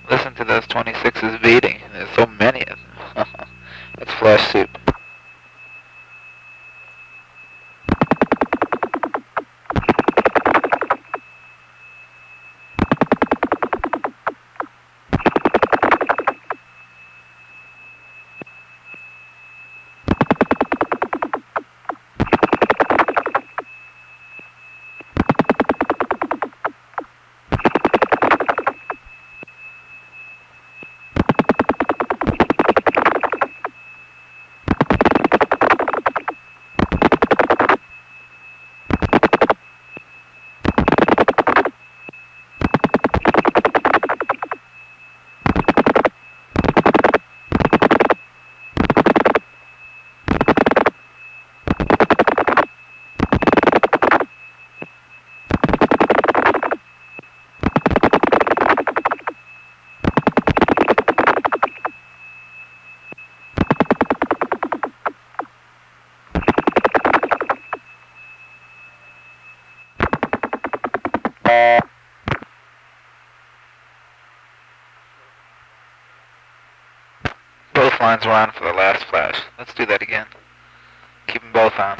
Listen to those 26s beating. There's so many of them. It's flash soup. Both lines were on for the last flash. Let's do that again. Keep them both on.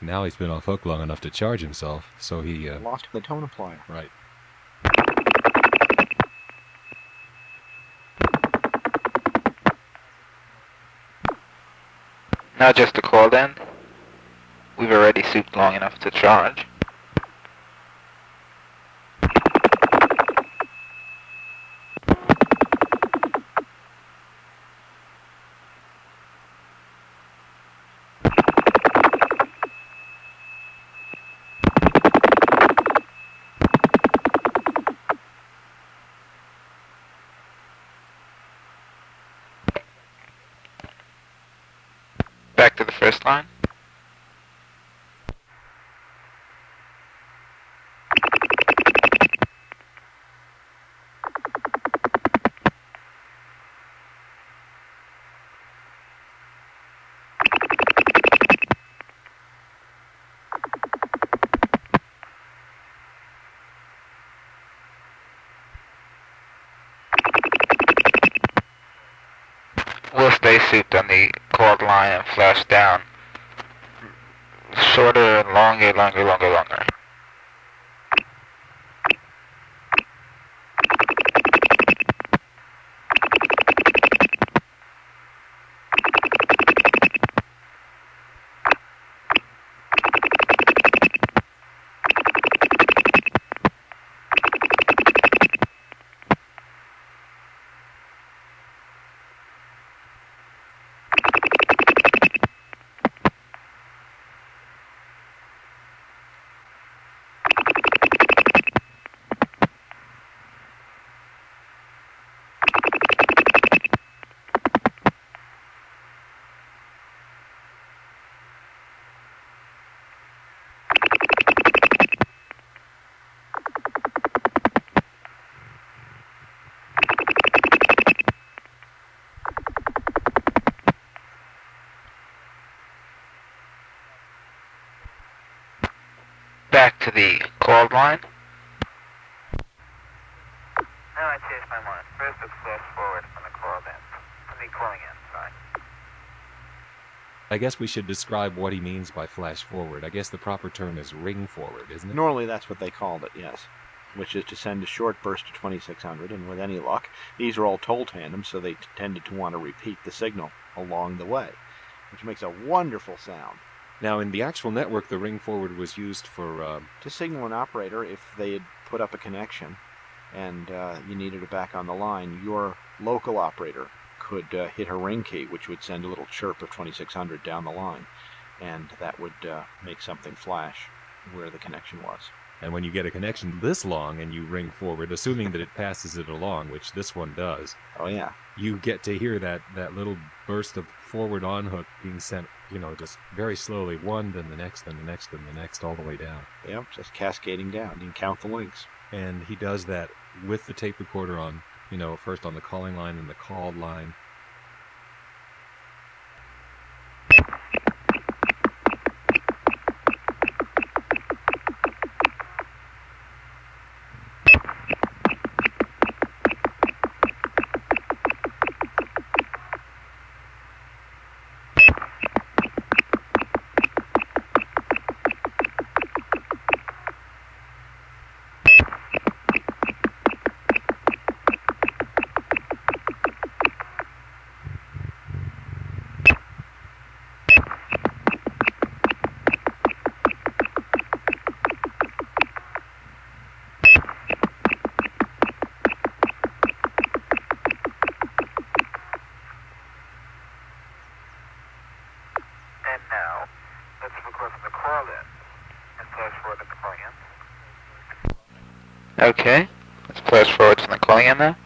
Now he's been off hook long enough to charge himself, so he... lost the tone applier. Right. Now just a coiled end. We've already souped long enough to charge. Back to the first line. We'll stay souped on the coiled line and flash down. Shorter and longer. Back to the coiled line. Now I changed my mind. First it's flash forward from the coiled end. From the coiling end, sorry. I guess we should describe what he means by flash forward. I guess the proper term is ring forward, isn't it? Normally that's what they called it, yes. Which is to send a short burst to 2600, and with any luck, these are all toll tandems, so they tended to want to repeat the signal along the way, which makes a wonderful sound. Now, in the actual network, the ring forward was used for... to signal an operator if they had put up a connection and you needed it back on the line. Your local operator could hit a ring key, which would send a little chirp of 2600 down the line, and that would make something flash where the connection was. And when you get a connection this long and you ring forward, assuming that it passes it along, which this one does, oh yeah, you get to hear that little burst of forward on hook being sent, just very slowly, one, then the next, then the next, then the next, all the way down. Yep, just cascading down. You can count the links. And he does that with the tape recorder on, first on the calling line and the called line. Okay. Let's flash forward from the calling in now.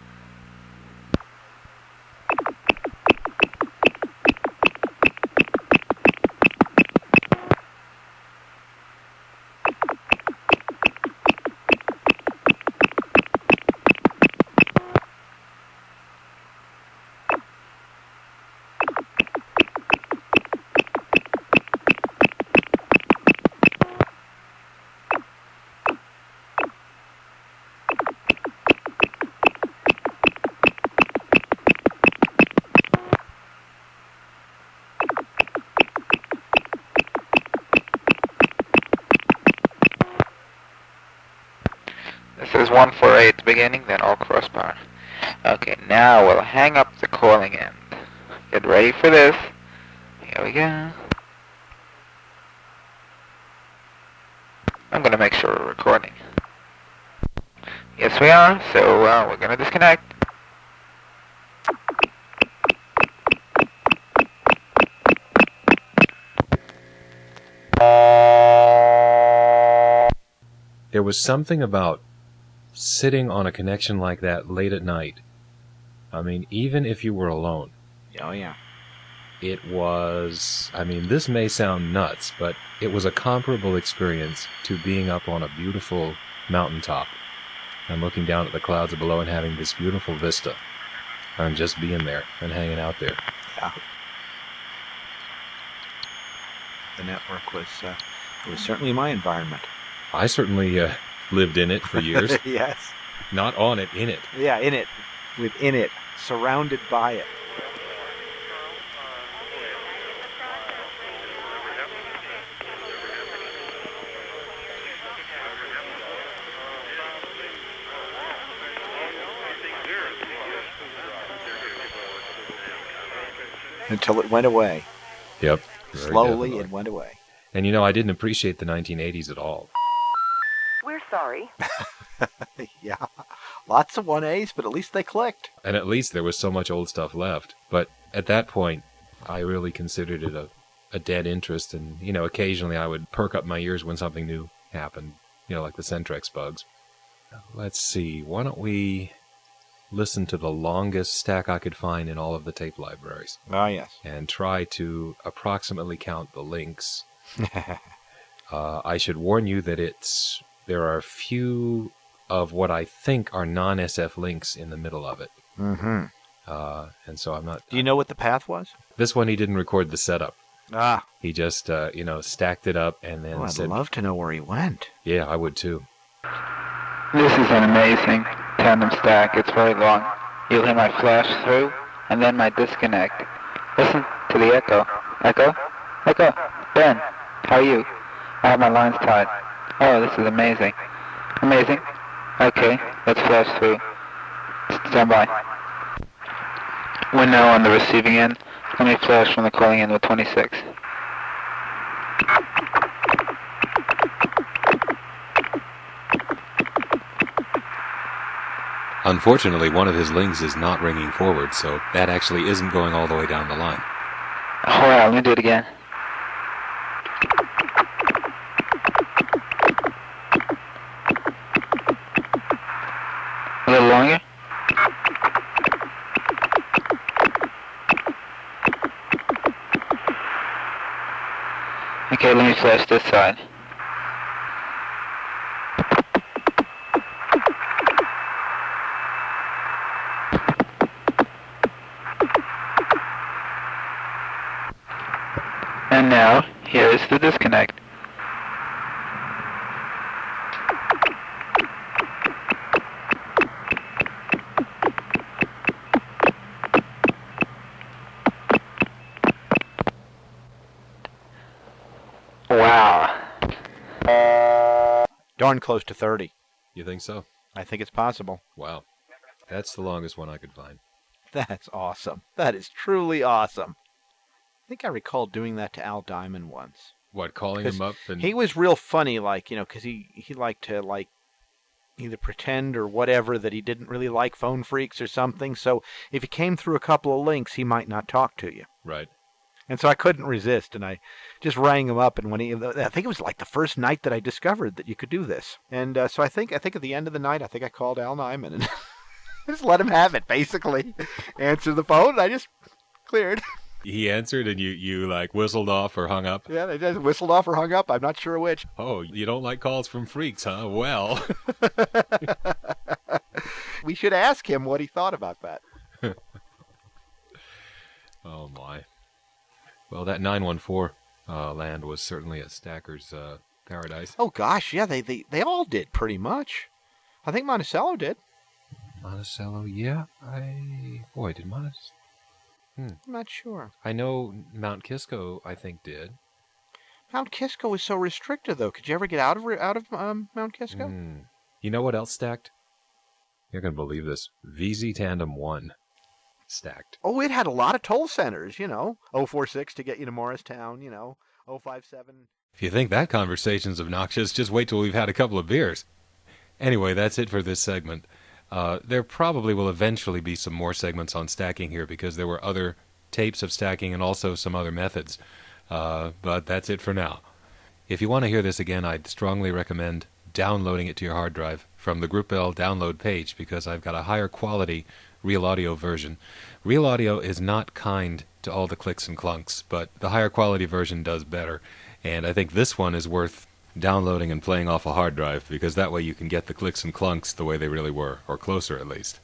This is 148 at the beginning, then all crossbar. Okay, now we'll hang up the calling end. Get ready for this. Here we go. I'm going to make sure we're recording. Yes, we are, so we're going to disconnect. There was something about sitting on a connection like that late at night. I mean, even if you were alone, Oh, yeah. it was, I mean, this may sound nuts, but it was a comparable experience to being up on a beautiful mountaintop and looking down at the clouds below and having this beautiful vista and just being there and hanging out there. Yeah. The network was, it was certainly my environment. I certainly lived in it for years. Yes. Not on it, in it. Yeah, in it. Within it. Surrounded by it. Until it went away. Yep. Very Slowly definitely. it went away. And you know, I didn't appreciate the 1980s at all. We're sorry. Yeah. Lots of 1As, but at least they clicked. And at least there was so much old stuff left. But at that point, I really considered it a dead interest. And, you know, occasionally I would perk up my ears when something new happened, you know, like the Centrex bugs. Let's see. Why don't we listen to the longest stack I could find in all of the tape libraries Oh, yes. and try to approximately count the links. I should warn you that there are a few of what I think are non-SF links in the middle of it. Mm-hmm. And so I'm not... Do you know what the path was? This one he didn't record the setup. Ah. He just, you know, stacked it up and then Oh, I'd said... love to know where he went. Yeah, I would too. This is an amazing tandem stack. It's very long. You'll hear my flash through and then my disconnect. Listen to the echo. Echo? Echo? Ben, how are you? I have my lines tied. Oh, this is amazing. Amazing. Okay, let's flash through. Stand by. We're now on the receiving end. Let me flash from the calling end with 26. Unfortunately, one of his links is not ringing forward, so that actually isn't going all the way down the line. Alright, let me do it again. A little longer. Okay, let me flash this side. And now, here is the disconnect. Wow. Darn close to 30. You think so? I think it's possible. Wow. That's the longest one I could find. That's awesome. That is truly awesome. I think I recall doing that to Al Diamond once. What, calling him up? And He was real funny, like, you know, because he liked to, like, either pretend or whatever that he didn't really like phone freaks or something. So if he came through a couple of links, he might not talk to you. Right. And so I couldn't resist, and I just rang him up. And I think it was like the first night that I discovered that you could do this. And so I think at the end of the night, I think I called Al Nyman and just let him have it. Basically, answer the phone, and I just cleared. He answered, and you like whistled off or hung up. Yeah, they just whistled off or hung up. I'm not sure which. Oh, you don't like calls from freaks, huh? Well, We should ask him what he thought about that. oh my. Well, that 914 land was certainly a stacker's paradise. Oh gosh, yeah, they all did pretty much. I think Monticello did. Monticello, yeah. Did Monticello? I'm not sure. I know Mount Kisco, I think, did. Mount Kisco was so restricted, though. Could you ever get out of Mount Kisco? You know what else stacked? You're going to believe this. VZ Tandem 1 stacked. Oh, it had a lot of toll centers, 046 to get you to Morristown, 057. If you think that conversation's obnoxious, just wait till we've had a couple of beers. Anyway, that's it for this segment. There probably will eventually be some more segments on stacking here because there were other tapes of stacking and also some other methods. But that's it for now. If you want to hear this again, I'd strongly recommend downloading it to your hard drive from the Group L download page because I've got a higher quality Real Audio version. Real Audio is not kind to all the clicks and clunks, but the higher quality version does better. And I think this one is worth downloading and playing off a hard drive because that way you can get the clicks and clunks the way they really were, or closer at least.